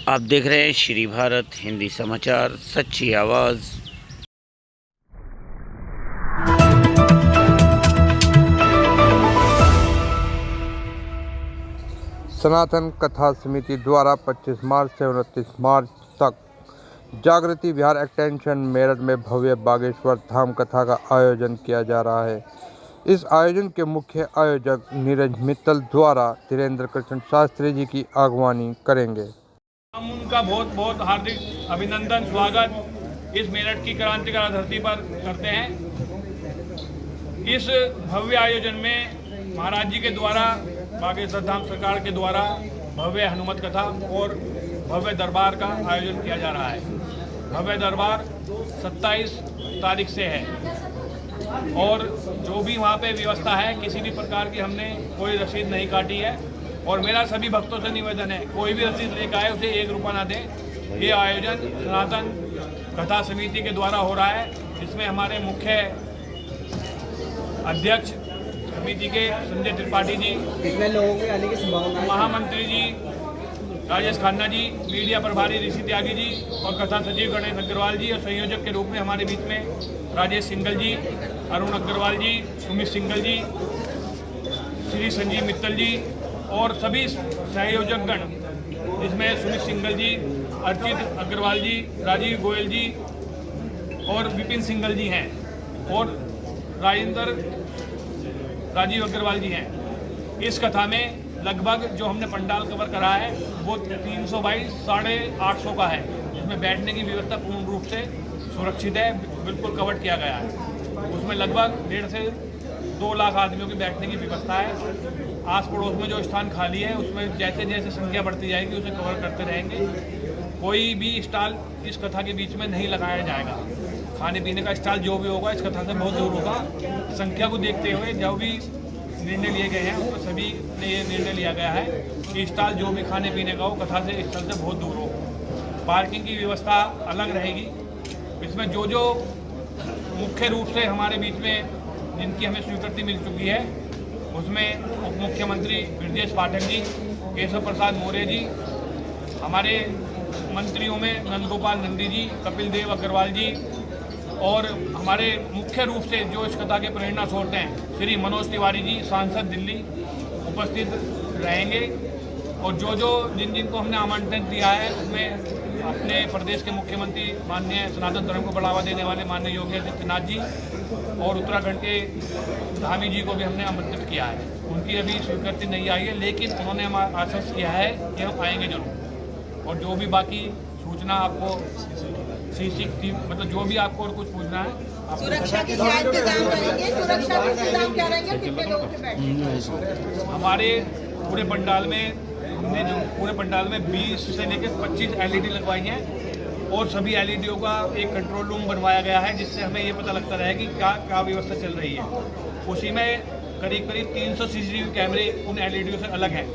आप देख रहे हैं श्री भारत हिंदी समाचार, सच्ची आवाज़। सनातन कथा समिति द्वारा 25 मार्च से 29 मार्च तक जागृति विहार एक्सटेंशन मेरठ में भव्य बागेश्वर धाम कथा का आयोजन किया जा रहा है। इस आयोजन के मुख्य आयोजक नीरज मित्तल द्वारा धीरेन्द्र कृष्ण शास्त्री जी की अगवानी करेंगे। हम उनका बहुत बहुत हार्दिक अभिनंदन स्वागत इस मेरठ की क्रांतिकारी धरती पर करते हैं। इस भव्य आयोजन में महाराज जी के द्वारा बागेश्वर धाम सरकार के द्वारा भव्य हनुमत कथा और भव्य दरबार का आयोजन किया जा रहा है। भव्य दरबार 27 तारीख से है और जो भी वहाँ पे व्यवस्था है, किसी भी प्रकार की हमने कोई रसीद नहीं काटी है। और मेरा सभी भक्तों से निवेदन है, कोई भी रसीद लेकर आए उसे 1 रुपया ना दें। ये आयोजन सनातन कथा समिति के द्वारा हो रहा है, जिसमें हमारे मुख्य अध्यक्ष समिति के संजय त्रिपाठी जी, कितने लोगों के आने की संभावना है? महामंत्री जी राजेश खन्ना जी, मीडिया प्रभारी ऋषि त्यागी जी और कथा सचिव गणेश अग्रवाल जी, और संयोजक के रूप में हमारे बीच में राजेश सिंगल जी, अरुण अग्रवाल जी, सुमित सिंगल जी, श्री संजीव मित्तल जी और सभी सहयोजक गण, जिसमें सुमित सिंगल जी, अर्चित अग्रवाल जी, राजीव गोयल जी और विपिन सिंगल जी हैं और राजीव अग्रवाल जी हैं। इस कथा में लगभग जो हमने पंडाल कवर करा है वो 300 बाई 850 का है, जिसमें बैठने की व्यवस्था पूर्ण रूप से सुरक्षित है, बिल्कुल कवर किया गया है। उसमें लगभग 1.5 से 2 लाख आदमियों की बैठने की व्यवस्था है। आस पड़ोस में जो स्थान खाली है उसमें जैसे जैसे संख्या बढ़ती जाएगी उसे कवर करते रहेंगे। कोई भी स्टॉल इस कथा के बीच में नहीं लगाया जाएगा। खाने पीने का स्टॉल जो भी होगा इस कथा से बहुत दूर होगा। संख्या को देखते हुए जो भी निर्णय लिए गए हैं उसमें सभी ने ये निर्णय लिया गया है कि स्टॉल जो भी खाने पीने का हो कथा से स्थल से बहुत दूर हो। पार्किंग की व्यवस्था अलग रहेगी। इसमें जो जो मुख्य रूप से हमारे बीच में जिनकी हमें स्वीकृति मिल चुकी है उसमें उप मुख्यमंत्री ब्रजेश पाठक जी, केशव प्रसाद मौर्य जी, हमारे मंत्रियों में नंदगोपाल नंदी जी, कपिल देव अग्रवाल जी और हमारे मुख्य रूप से जो इस कथा के प्रेरणा स्रोत हैं श्री मनोज तिवारी जी, सांसद दिल्ली, उपस्थित रहेंगे। और जो जिनको हमने आमंत्रण दिया है उसमें अपने प्रदेश के मुख्यमंत्री माननीय सनातन धर्म को बढ़ावा देने वाले माननीय योगी आदित्यनाथ जी और उत्तराखंड के धामी जी को भी हमने आमंत्रित किया है। उनकी अभी स्वीकृति नहीं आई है, लेकिन उन्होंने हमारा आश्वस्त किया है कि हम आएंगे जरूर। और जो भी बाकी सूचना आपको मतलब जो भी आपको और कुछ पूछना है, सुरक्षा के क्या इंतजाम रहेंगे? सुरक्षा के इंतजाम क्या रहेंगे? कितने लोगों के बैठने? हमारे पूरे पंडाल में हमने जो पूरे पंडाल में 20 से लेकर 25 LED लगवाई हैं और सभी LEDों का एक कंट्रोल रूम बनवाया गया है, जिससे हमें ये पता लगता रहे कि क्या व्यवस्था चल रही है। उसी में करीब 300 CCTV कैमरे उन LEDों से अलग हैं।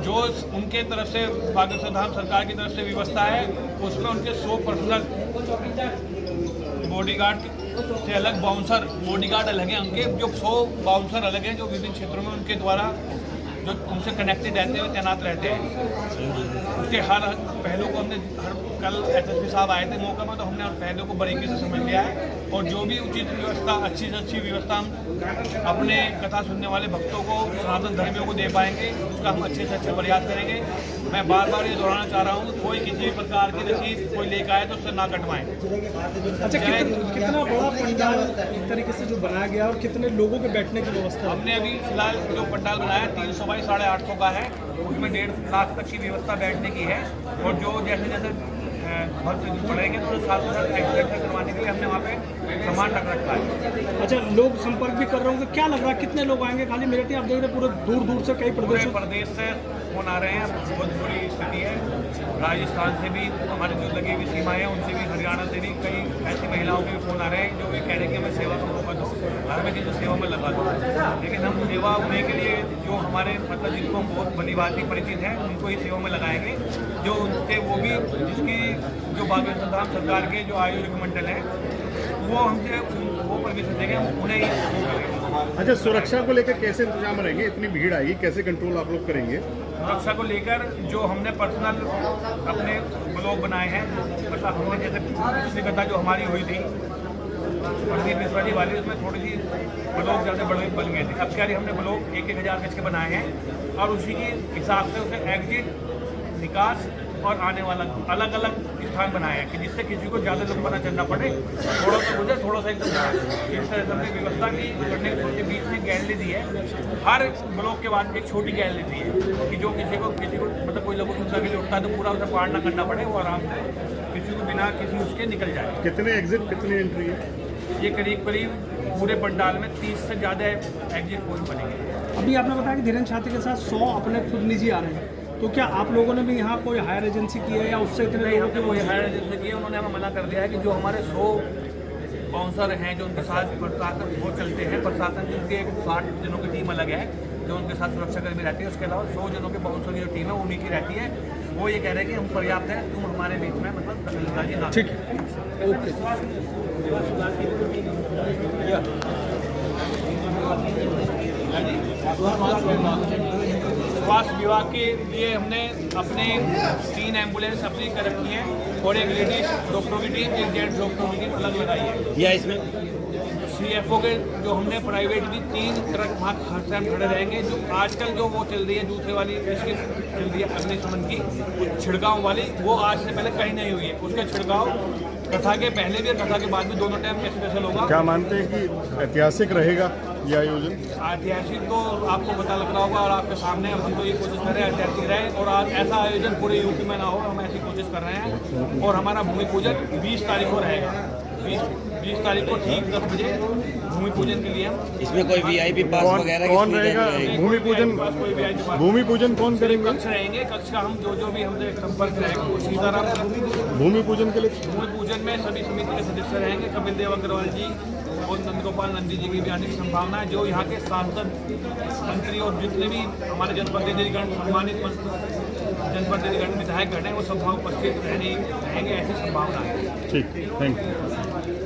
जो उनके तरफ से बागेश्वर धाम सरकार की तरफ से व्यवस्था है उसमें उनके 100 पर्सनल बॉडीगार्ड से अलग बाउंसर बॉडीगार्ड अलग हैं। उनके जो 100 बाउंसर अलग हैं जो विभिन्न क्षेत्रों में उनके द्वारा जो उनसे कनेक्टेड रहते हुए तैनात रहते हैं। उसके हर पहलू को हमने कल SSP साहब आए थे मौका में, तो हमने उन पहलू को बारीकी से समझ लिया है और जो भी उचित व्यवस्था, अच्छी से अच्छी व्यवस्था हम अपने कथा सुनने वाले भक्तों को, सनातन धर्मियों को दे पाएंगे, उसका हम अच्छे से अच्छे प्रयास करेंगे। मैं बार बार ये दोहराना चाह रहा हूँ, कोई किसी भी प्रकार की रसीद कोई लेकर आए तो उससे ना कटवाएं। अच्छा, कितना बड़ा पंडाल एक तरीके से जो बनाया गया और कितने लोगों के बैठने की व्यवस्था? हमने अभी फिलहाल जो पंडाल बनाया 300 बाई 850 का है, उसमें 1.5 लाख तक की व्यवस्था बैठने की है। और जो जैसे जैसे भक्त पड़ेंगे तो साथ में साथ एक्सपेक्ट करवाने के लिए हमने वहाँ पे सामान रख रखा है। अच्छा, लोग संपर्क भी कर रहे होंगे, क्या लग रहा है कितने लोग आएंगे? खाली मेरठ आप देख रहे पूरे दूर दूर से कई प्रदेश से फोन आ रहे हैं। बहुत बुरी स्थिति है। राजस्थान से भी हमारी जो लगी हुई सीमा है उनसे भी, हरियाणा से भी कई ऐसी महिलाओं के भी फोन आ रहे हैं जो ये कह रहे हैं कि हमें सेवा का मौका दो, घर में जो सेवा में लगा दो। लेकिन हम सेवा होने के लिए जो हमारे मतलब जिनको हम बहुत भली भांति परिचित हैं उनको ही सेवा में लगाएंगे। जो उनसे वो भी जिसकी जो बागेश्वर धाम सरकार के जो आयोजक मंडल है वो हमसे वो परमिशन देंगे, हम उन्हें ही वो करेंगे। अच्छा, सुरक्षा को लेकर कैसे इंतजाम रहेंगे? इतनी भीड़ आएगी, कैसे कंट्रोल आप लोग करेंगे? सुरक्षा को लेकर जो हमने पर्सनल अपने ब्लॉग बनाए हैं, मतलब हमने जैसे पिछली कथा जो हमारी हुई थी पंडित मिश्रा जी वाली, उसमें थोड़ी सी ब्लॉग ज़्यादा बड़े बन गए थे। अब क्या हमने ब्लॉग 1,000 गज के बनाए हैं और उसी के हिसाब से उसे एग्जिट, निकास और आने वाला अलग अलग स्थान बनाया है कि जिससे किसी को ज़्यादा लंबा ना चलना पड़े, थोड़ा सा गुजर थोड़ा सा एकदम जाए। इस तरह से हमने व्यवस्था की करने के बीच में गैलरी दी है, हर ब्लॉक के बाद एक छोटी गैलरी दी है कि जो किसी को मतलब कोई लोगों सुविधा के लिए उठता है तो पूरा उसे पार ना करना पड़े, वो आराम से किसी को बिना किसी उसके निकल जाए। कितने एग्जिट कितनी एंट्री है? ये करीब पूरे पंडाल में 30 से ज़्यादा एग्जिट पोइंट बनेंगे। अभी आपने बताया कि धीरेन्द्र छात्र के साथ 100 अपने खुद निजी आ रहे हैं, तो क्या आप लोगों ने भी यहाँ कोई हायर एजेंसी की है या उससे इतने नहीं, लोगों के वो हायर एजेंसी की है। उन्होंने हमें मना कर दिया है कि जो हमारे 100 बाउंसर हैं जो उनके साथ प्रशासन वो चलते हैं, प्रशासन की उनकी एक 60 जनों की टीम अलग है जो उनके साथ सुरक्षाकर्मी रहती है, उसके अलावा 100 जनों के बाउंसर की जो टीम है उन्हीं की रहती है। वो ये कह रहे हैं कि हम पर्याप्त हैं, तुम हमारे बीच में मतलब दखलंदाजी ना। ठीक है, ओके। स्वास्थ्य विभाग के लिए हमने अपने 3 एम्बुलेंस अपनी कर रखी हैं और एक लेडीज डॉक्टरों की टीम, एक जेंट्स डॉक्टरों की अलग लगाई है। या इसमें CFO के जो हमने प्राइवेट की 3 ट्रक वहाँ हर टाइम खड़े रहेंगे। जो आजकल जो वो चल रही है दूसरे वाली इसकी चल रही है अग्निशमन की छिड़काव वाली, वो आज से पहले कहीं नहीं हुई है। उसका छिड़काव कथा के पहले भी और कथा के बाद भी दोनों टाइम में स्पेशल होगा। क्या मानते हैं कि ऐतिहासिक रहेगा ये आयोजन? ऐतिहासिक तो आपको पता लग रहा होगा और आपके सामने हम तो ये कोशिश कर रहे हैं ऐतिहासिक रहे और आज ऐसा आयोजन पूरे यूपी में ना हो, हम ऐसी कोशिश कर रहे हैं। और हमारा भूमि पूजन 20 तारीख को रहेगा। 20 तारीख को ठीक 10 बजे भूमि पूजन के लिए हम इसमें कोई VIP पास वगैरह की कौन सुविधा रहेगा? नहीं रहेगी? भूमि पूजन भूमि पूजन कौन करेंगे? कक्ष रहेंगे, कक्ष का हम जो भी हमसे संपर्क रहेगा वो सीताराम। भूमि पूजन के लिए भूमि पूजन में सभी समिति के सदस्य रहेंगे, कपिल देव अग्रवाल जी और नंदगोपाल नंदी जी की भी आने की संभावना है। जो यहाँ के सांसद, मंत्री और जितने भी हमारे जनप्रतिनिधिगण, सम्मानित जनप्रतिनिधिगण, विधायकगण हैं, वो सब उपस्थित रहेंगे, ऐसी संभावना है। ठीक, थैंक यू।